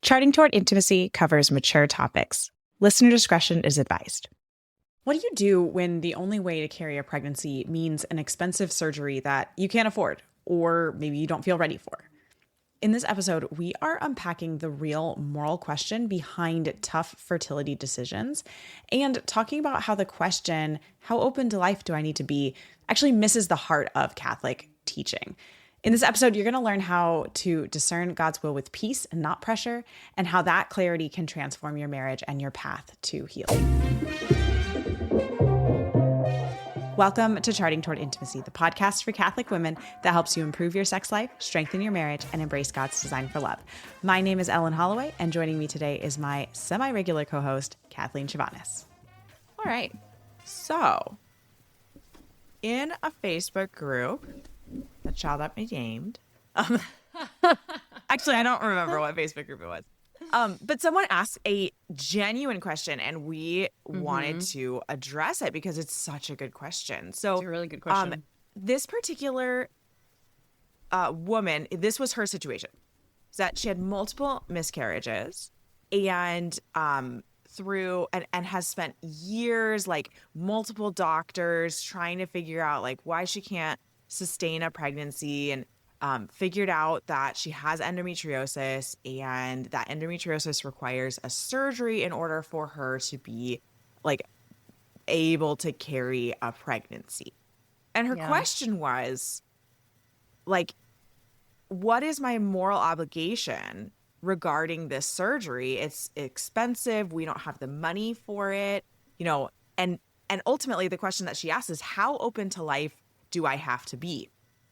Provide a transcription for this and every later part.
Charting Toward Intimacy covers mature topics. Listener discretion is advised. What do you do when the only way to carry a pregnancy means an expensive surgery that you can't afford, or maybe you don't feel ready for? In this episode, we are unpacking the real moral question behind tough fertility decisions and talking about how the question, how open to life do I need to be, actually misses the heart of Catholic teaching. In this episode, you're going to learn how to discern God's will with peace and not pressure, and how that clarity can transform your marriage and your path to healing. Welcome to Charting Toward Intimacy, the podcast for Catholic women that helps you improve your sex life, strengthen your marriage, and embrace God's design for love. My name is Ellen Holloway, and joining me today is my semi-regular co-host, Kathleen Chavanis. All right. So, in a Facebook group that shall not be named, actually, I don't remember what Facebook group it was. But someone asked a genuine question, and we wanted to address it because it's such a good question. So, it's a really good question. This particular woman, this was her situation, is that she had multiple miscarriages and and has spent years, like multiple doctors trying to figure out like why she can't sustain a pregnancy, and figured out that she has endometriosis, and that endometriosis requires a surgery in order for her to be like able to carry a pregnancy. And her question was like, what is my moral obligation regarding this surgery? It's expensive. We don't have the money for it, and ultimately the question that she asked is, how open to life do I have to be?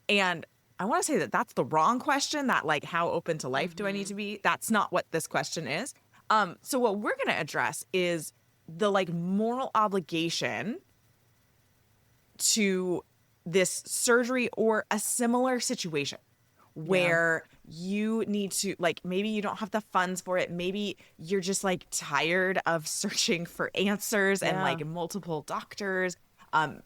And I want to say that that's the wrong question, that like, how open to life do I need to be? That's not what this question is. So what we're going to address is the like moral obligation to this surgery or a similar situation where you need to, like, maybe you don't have the funds for it. Maybe you're just like tired of searching for answers and like multiple doctors.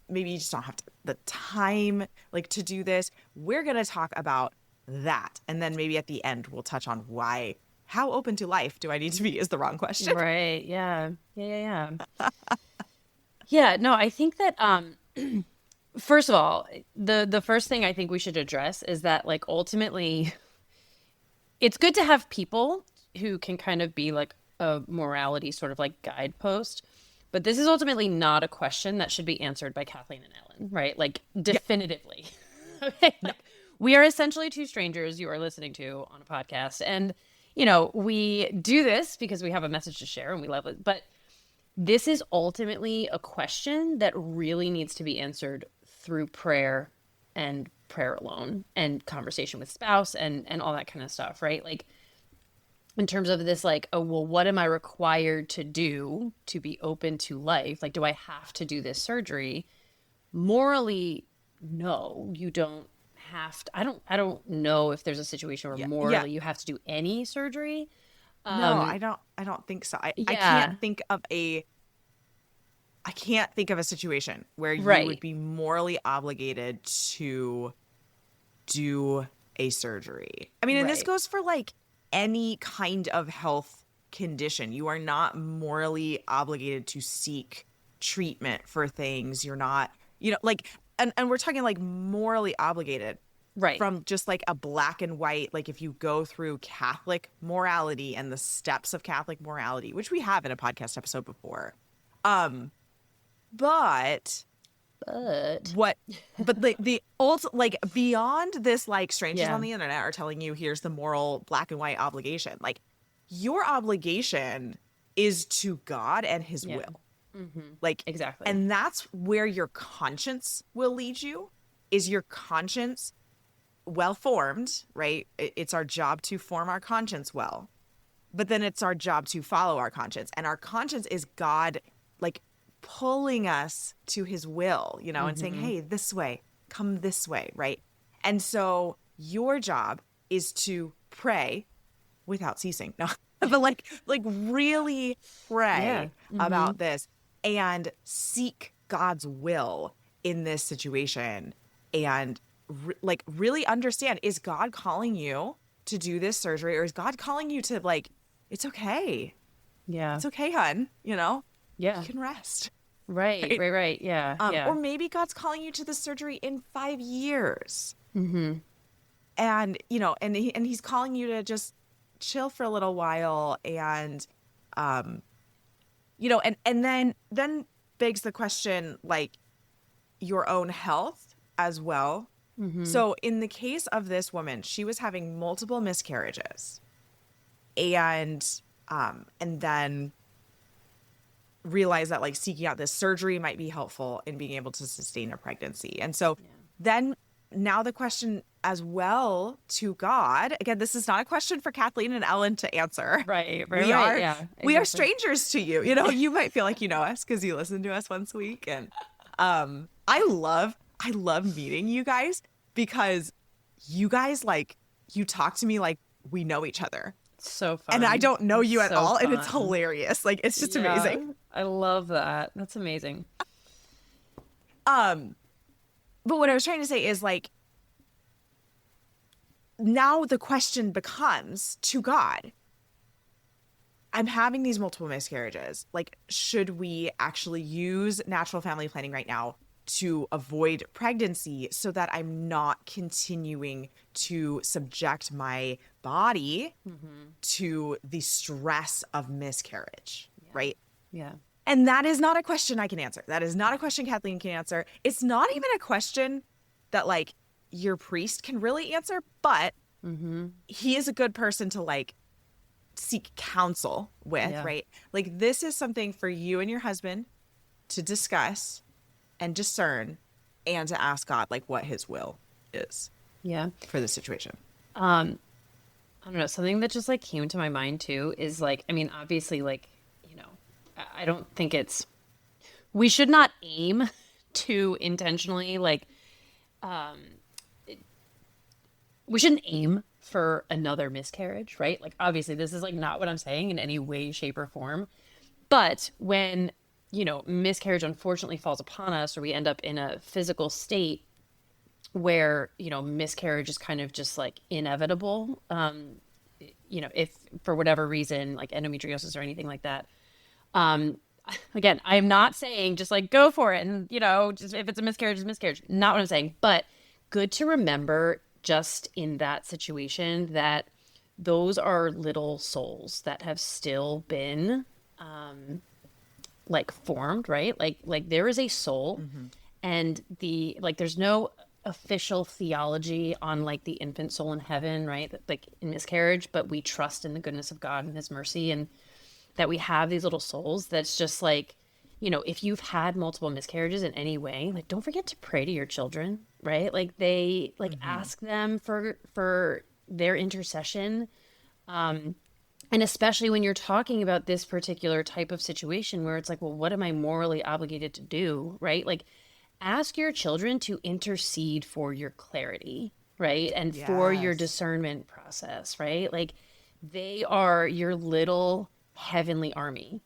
Maybe you just don't have the time like to do this. We're going to talk about that. And then maybe at the end, we'll touch on why, how open to life do I need to be is the wrong question. Right. Yeah. Yeah. No, I think that, first of all, the first thing I think we should address is that like, ultimately it's good to have people who can kind of be like a morality sort of like guidepost. But this is ultimately not a question that should be answered by Kathleen and Ellen, right? Like, definitively. Okay. No. We are essentially two strangers you are listening to on a podcast. And, we do this because we have a message to share and we love it. But this is ultimately a question that really needs to be answered through prayer and prayer alone and conversation with spouse and all that kind of stuff, right? Like, in terms of this, like, oh, well, what am I required to do to be open to life? Like, do I have to do this surgery? Morally, no, you don't have to. I don't know if there's a situation where morally you have to do any surgery. No, I don't think so. I can't think of a situation where you would be morally obligated to do a surgery. I mean, and this goes for like any kind of health condition. You are not morally obligated to seek treatment for things. You're not, like, and we're talking like morally obligated, right? From just like a black and white, like if you go through Catholic morality and the steps of Catholic morality, which we have in a podcast episode before. But the like beyond this, like strangers on the internet are telling you here's the moral black and white obligation. Like, your obligation is to God and his will. Like, exactly. And that's where your conscience will lead you. Is your conscience well formed, right? It's our job to form our conscience well. But then it's our job to follow our conscience. And our conscience is God, like, pulling us to his will, and saying, hey, this way, come this way, right? And so your job is to pray without ceasing. No, but like really pray about this and seek God's will in this situation, and really understand, is God calling you to do this surgery, or is God calling you to like it's okay. Yeah. It's okay, hun. You Yeah. can rest. Right. Right? Right. Yeah. Or Yeah. maybe God's calling you to the surgery in 5 years. Mm-hmm. And, and he's calling you to just chill for a little while. And, and then begs the question, like, your own health as well. Mm-hmm. So in the case of this woman, she was having multiple miscarriages, and then realized that like seeking out this surgery might be helpful in being able to sustain a pregnancy. And so then now the question as well to God, again, this is not a question for Kathleen and Ellen to answer. Right. Right. We Right. are Yeah. we are Exactly. strangers to you. You might feel like you know us because you listen to us once a week. And I love meeting you guys because you guys like you talk to me like we know each other. So And I fun. don't know you at So all, and it's fun. hilarious. Like it's just Yeah. amazing. I love that. That's amazing. Um, but what I was trying to say is like now the question becomes to God, I'm having these multiple miscarriages. Like, should we actually use natural family planning right now to avoid pregnancy so that I'm not continuing to subject my body to the stress of miscarriage, right? Yeah. And that is not a question I can answer. That is not a question Kathleen can answer. It's not even a question that like your priest can really answer, but he is a good person to like seek counsel with, Yeah. right? Like this is something for you and your husband to discuss and discern and to ask God like what his will is Yeah. for the situation. I don't know. Something that just like came to my mind too is like, I mean, obviously, like, I don't think we should not aim to intentionally like, we shouldn't aim for another miscarriage, right? Like, obviously, this is like not what I'm saying in any way, shape, or form. But when, miscarriage unfortunately falls upon us or we end up in a physical state where, miscarriage is kind of just like inevitable, if for whatever reason, like endometriosis or anything like that. Again, I'm not saying just like go for it and, just if it's a miscarriage, it's a miscarriage. Not what I'm saying, but good to remember just in that situation that those are little souls that have still been like formed, right? Like there is a soul and there's no official theology on like the infant soul in heaven, right? Like in miscarriage, but we trust in the goodness of God and his mercy and that we have these little souls that's just like, if you've had multiple miscarriages in any way, like don't forget to pray to your children, right? Like they like ask them for their intercession. And especially when you're talking about this particular type of situation where it's like, well, what am I morally obligated to do, right? Like ask your children to intercede for your clarity, right? And for your Yes. discernment process, right? Like they are your little heavenly army.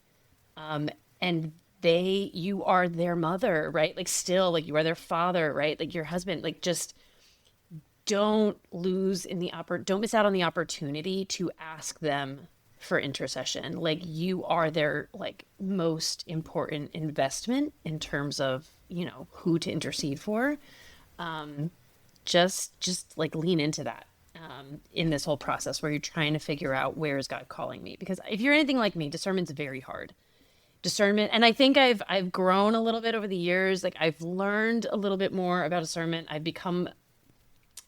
And you are their mother, right? Like still, like you are their father, right? Like your husband, like just don't don't miss out on the opportunity to ask them for intercession. Like you are their like most important investment in terms of, who to intercede for. Just like lean into that. In this whole process where you're trying to figure out where is God calling me, because if you're anything like me, discernment's very hard. Discernment, and I think I've grown a little bit over the years. Like I've learned a little bit more about discernment. I've become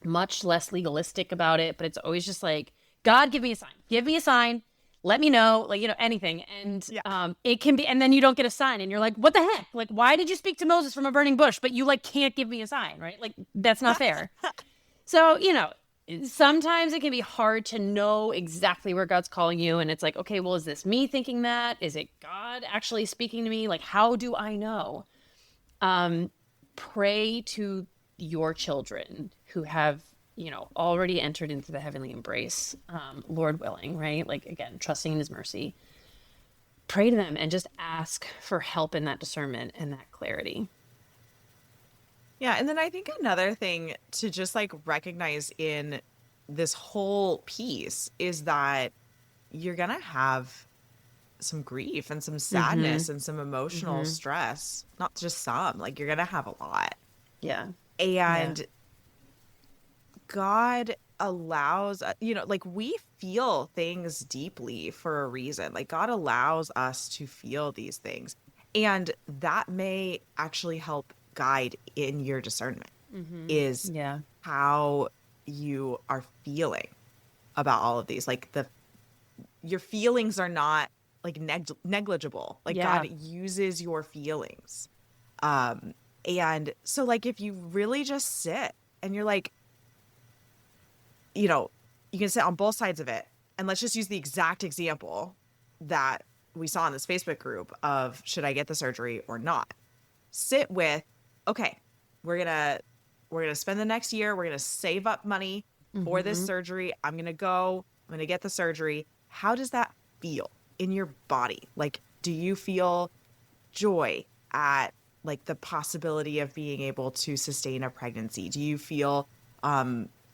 much less legalistic about it, but it's always just like, God, give me a sign, let me know, like anything. And it can be, and then you don't get a sign and you're like, what the heck, like why did you speak to Moses from a burning bush but you like can't give me a sign, right? Like that's not fair. So sometimes it can be hard to know exactly where God's calling you. And it's like, okay, well, is this me thinking that? Is it God actually speaking to me? Like, how do I know? Pray to your children who have, already entered into the heavenly embrace, Lord willing, right? Like, again, trusting in his mercy. Pray to them and just ask for help in that discernment and that clarity. Yeah, and then I think another thing to just like recognize in this whole piece is that, you're going to have some grief and some sadness and some emotional Mm-hmm. stress. Not just some, like you're going to have a lot. Yeah. Yeah. And God allows, like we feel things deeply for a reason. Like God allows us to feel these things. And that may actually help guide in your discernment Mm-hmm. is Yeah. how you are feeling about all of these. Like your feelings are not like negligible. Like Yeah. God uses your feelings. Um, and so like if you really just sit and you're like, you can sit on both sides of it. And let's just use the exact example that we saw in this Facebook group of should I get the surgery or not? Sit with, okay, we're gonna spend the next year, we're gonna save up money for this Mm-hmm. surgery. I'm gonna get the surgery. How does that feel in your body? Like, do you feel joy at like the possibility of being able to sustain a pregnancy? Do you feel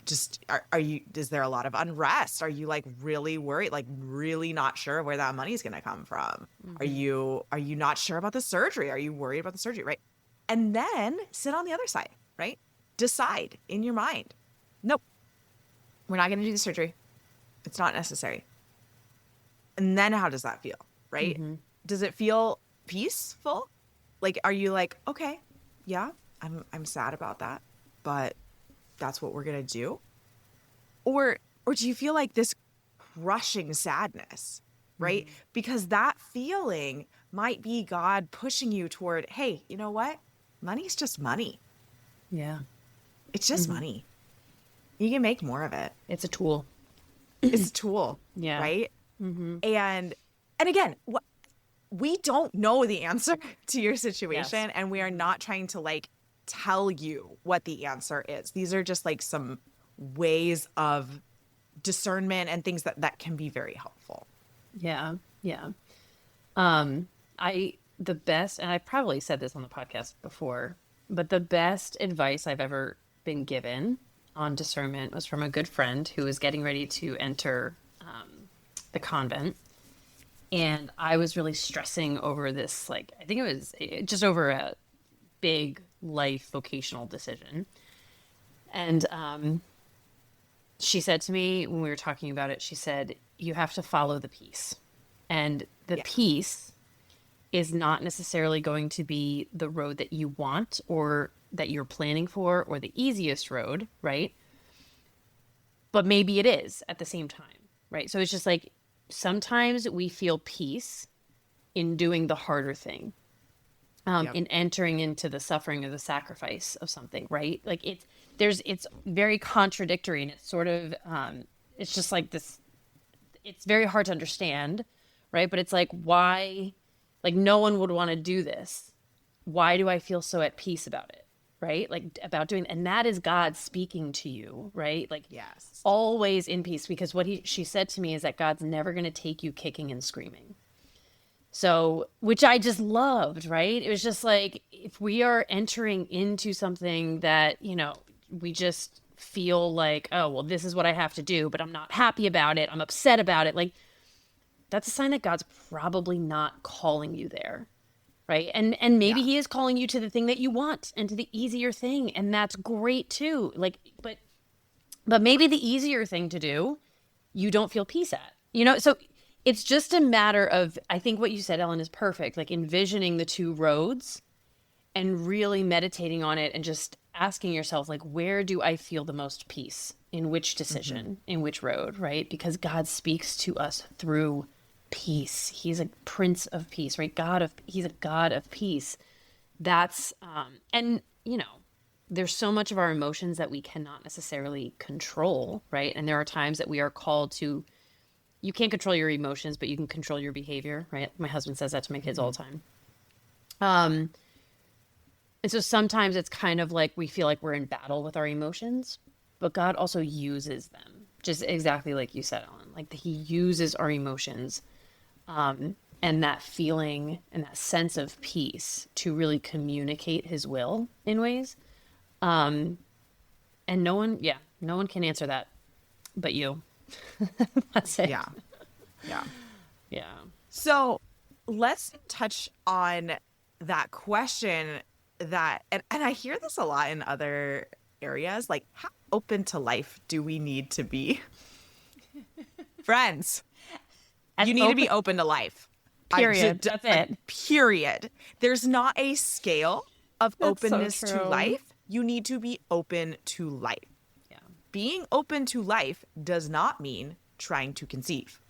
just are you is there a lot of unrest? Are you like really worried, like really not sure where that money is going to come from? Mm-hmm. Are you not sure about the surgery? Are you worried about the surgery, right? And then sit on the other side, right? Decide in your mind. Nope, we're not going to do the surgery. It's not necessary. And then how does that feel, right? Mm-hmm. Does it feel peaceful? Like, are you like, okay, yeah, I'm sad about that, but that's what we're gonna do? Or do you feel like this crushing sadness, right? Mm-hmm. Because that feeling might be God pushing you toward, hey, you know what? Money's just money. Yeah. It's just Mm-hmm. money. You can make more of it. It's a tool. It's a tool, Yeah. right? Mm-hmm. And again, we don't know the answer to your Yes. situation, and we are not trying to like tell you what the answer is. These are just like some ways of discernment and things that can be very helpful. Yeah. Yeah. The best, and I probably said this on the podcast before, but the best advice I've ever been given on discernment was from a good friend who was getting ready to enter the convent. And I was really stressing over this, like, I think it was just over a big life vocational decision. And she said to me when we were talking about it, she said, you have to follow the peace. And the Yeah. peace is not necessarily going to be the road that you want or that you're planning for or the easiest road, right? But maybe it is at the same time, right? So it's just like sometimes we feel peace in doing the harder thing, Yep. in entering into the suffering or the sacrifice of something, right? Like it's very contradictory, and it's sort of, it's just like this, it's very hard to understand, right? But it's like, why, like no one would want to do this. Why do I feel so at peace about it? Right? Like about doing, and that is God speaking to you, right? Like Yes. always in peace, because what she said to me is that God's never going to take you kicking and screaming. So, which I just loved, right? It was just like, if we are entering into something that, we just feel like, oh, well, this is what I have to do, but I'm not happy about it. I'm upset about it. Like, that's a sign that God's probably not calling you there. Right. And maybe Yeah. he is calling you to the thing that you want and to the easier thing. And that's great too. Like, but maybe the easier thing to do, you don't feel peace at, so it's just a matter of, I think what you said, Ellen, is perfect. Like envisioning the two roads and really meditating on it and just asking yourself, like, where do I feel the most peace? In which Mm-hmm. decision, in which road, right? Because God speaks to us through peace. He's a prince of peace, right? He's a God of peace. That's, and, there's so much of our emotions that we cannot necessarily control, right? And there are times that we are called to, you can't control your emotions, but you can control your behavior, right? My husband says that to my kids all Mm-hmm. the time. Um, and so sometimes it's kind of like we feel like we're in battle with our emotions, but God also uses them, just exactly like you said, Ellen. Like he uses our emotions, and that feeling and that sense of peace to really communicate his will in ways. And no one can answer that but you. That's it. Yeah. Yeah. Yeah. So let's touch on that question and I hear this a lot in other areas, like how open to life do we need to be? Friends, As you need to open, be open to life. period. That's it. Period. There's not a scale of That's so openness to true. life. You need to be open to life. Yeah. Being open to life does not mean trying to conceive.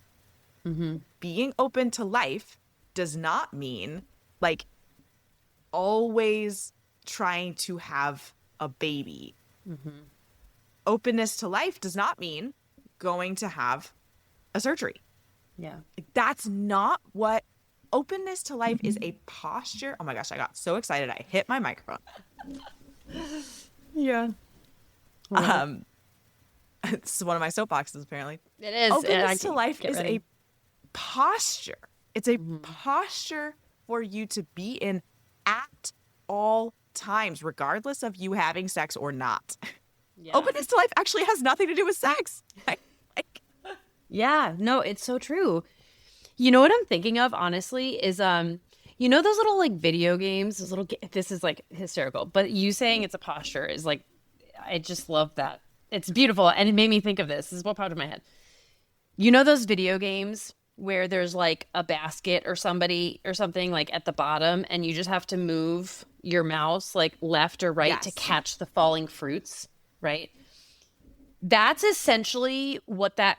Being open to life does not mean like always trying to have a baby. Openness to life does not mean going to have a surgery. Yeah. That's not what openness to life is. A posture. Oh my gosh, I got so excited. I hit my microphone. Yeah. It's one of my soapboxes, apparently. It is. Openness to life is ready. a posture. It's a posture for you to be in at all times, regardless of you having sex or not. Yeah. Openness to life actually has nothing to do with sex. Yeah, no, it's so true. You know what I'm thinking of, honestly, is you know those little like video games, those little this is like hysterical, but you saying it's a posture is like I just love that. It's beautiful and it made me think of this. This is what popped in my head. You know those video games where there's like a basket or somebody or something like at the bottom and you just have to move your mouse like left or right to Yes. catch the falling fruits, right? That's essentially what that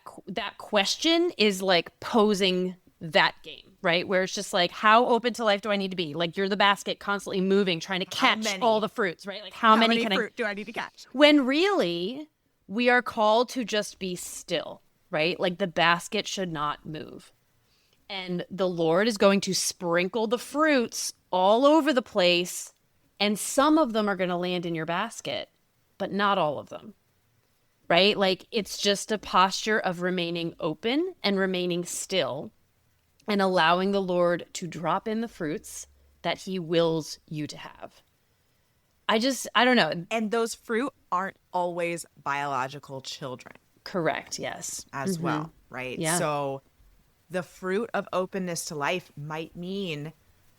question is like posing that game, right? Where it's just like, how open to life do I need to be? Like you're the basket constantly moving, trying to catch many? all the fruits, right? Like how many can fruit do I need to catch? when really we are called to just be still, right? Like the basket should not move. And the Lord is going to sprinkle the fruits all over the place. And some of them are going to land in your basket, but not all of them. Right? Like it's just a posture of remaining open and remaining still and allowing the Lord to drop in the fruits that he wills you to have. I don't know. And those fruit aren't always biological children Correct. Yes. as well, right? Yeah. So the fruit of openness to life might mean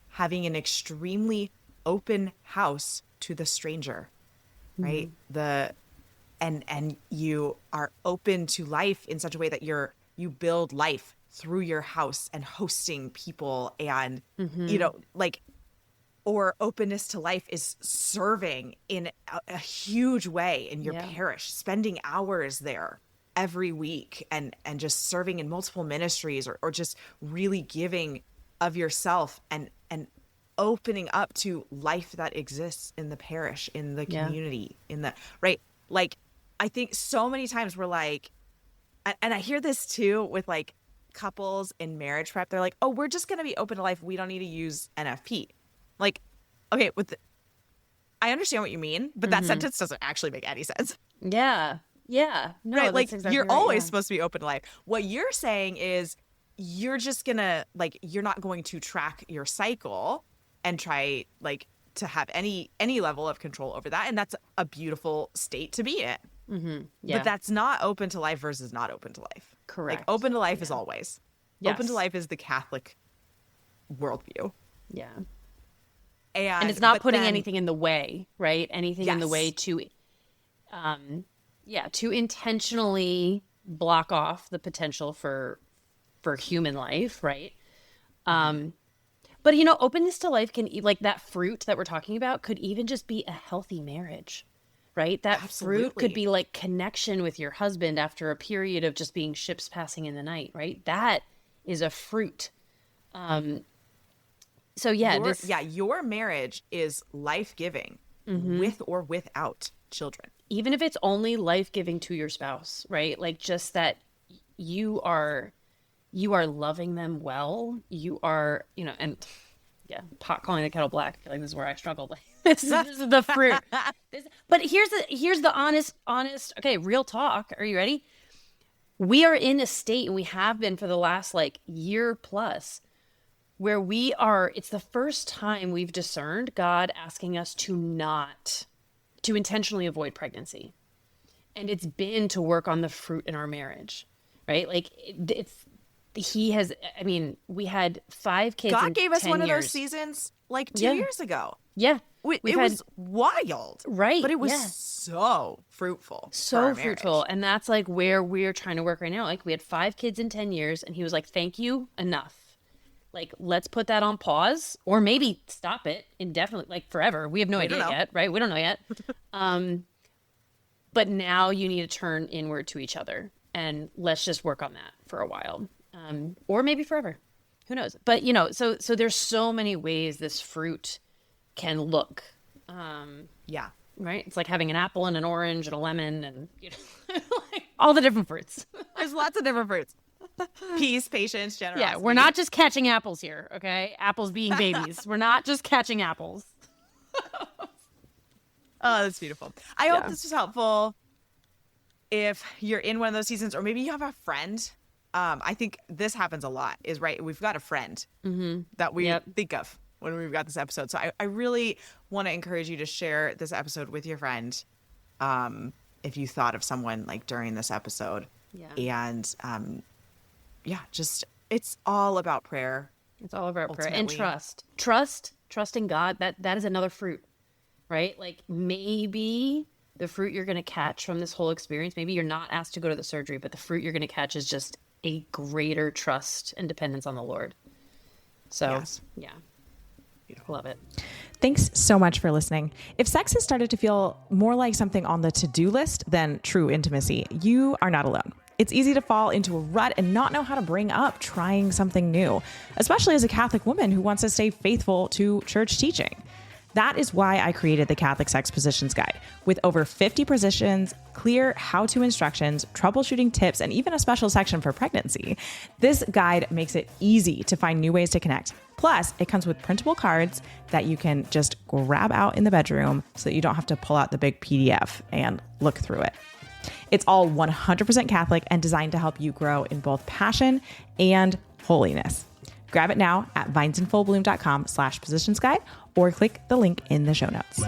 having an extremely open house to the stranger, right? And you are open to life in such a way that you build life through your house and hosting people and you know like or openness to life is serving in a huge way in your parish, spending hours there every week and just serving in multiple ministries or just really giving of yourself and opening up to life that exists in the parish, in the community, in the right. Like I think so many times we're like, and I hear this too with like couples in marriage prep. They're like, oh, we're just going to be open to life. We don't need to use NFP. Like, okay, I understand what you mean, but that sentence doesn't actually make any sense. Yeah. Yeah. No, Right? that's Like exactly you're right, always yeah. supposed to be open to life. What you're saying is you're just going to like, you're not going to track your cycle and try like to have any level of control over that. And that's a beautiful state to be in. Yeah. But that's not open to life versus not open to life. Correct. Like open to life is always. Open to Yes. life is the Catholic worldview. Yeah. And And it's not but putting then- anything in the way, right? Anything in the way Yes. to intentionally block off the potential for human life, right? But you know, openness to life can like that fruit that we're talking about could even just be a healthy marriage, right? That fruit could Absolutely. be like connection with your husband after a period of just being ships passing in the night, right? That is a fruit. So yeah, your marriage is life-giving with or without children. even if it's only life-giving to your spouse, right? Like just that you are loving them well. You are, you know, and yeah, pot calling the kettle black. I feel like this is where I struggled. Like this is the fruit. But here's the honest. Okay, real talk. Are you ready? We are in a state, and we have been for the last like year plus, where we are. It's the first time we've discerned God asking us to intentionally avoid pregnancy, and it's been to work on the fruit in our marriage, right? Like he has, I mean, we had 5 kids in God gave us 10 one of those years. seasons like 2 Yeah. years ago. Yeah. It was wild. Right, But it was yeah. so fruitful. for So our fruitful. marriage. And that's like where we're trying to work right now. Like we had 5 kids in 10 years and he was like, thank you, enough. Like, let's put that on pause or maybe stop it indefinitely, like forever. We have no idea yet, right? We don't know yet. But now you need to turn inward to each other and let's just work on that for a while. Or maybe forever. Who knows? But you know, so there's so many ways this fruit can look. Yeah. Right? It's like having an apple and an orange and a lemon and you know, like all the different fruits. There's lots of different fruits. Peace, patience, generosity. Yeah, we're not just catching apples here, okay? Apples being babies. We're not just catching apples. Oh, that's beautiful. I hope this was helpful. If you're in one of those seasons, or maybe you have a friend, I think this happens a lot. Is right. We've got a friend that we think of when we've got this episode. So I really want to encourage you to share this episode with your friend. If you thought of someone like during this episode, and just it's all about prayer. It's all about prayer and Ultimately. trust in God. That is another fruit, right? Like maybe the fruit you're going to catch from this whole experience, maybe you're not asked to go to the surgery, but the fruit you're going to catch is just a greater trust and dependence on the Lord. So, yeah. Beautiful. Love it. Thanks so much for listening. If sex has started to feel more like something on the to-do list than true intimacy, you are not alone. It's easy to fall into a rut and not know how to bring up trying something new, especially as a Catholic woman who wants to stay faithful to church teaching. That is why I created the Catholic Sex Positions Guide. With over 50 positions, clear how-to instructions, troubleshooting tips, and even a special section for pregnancy, this guide makes it easy to find new ways to connect. Plus, it comes with printable cards that you can just grab out in the bedroom so that you don't have to pull out the big PDF and look through it. It's all 100% Catholic and designed to help you grow in both passion and holiness. Grab it now at vinesandfullbloom.com/positionsguide or click the link in the show notes.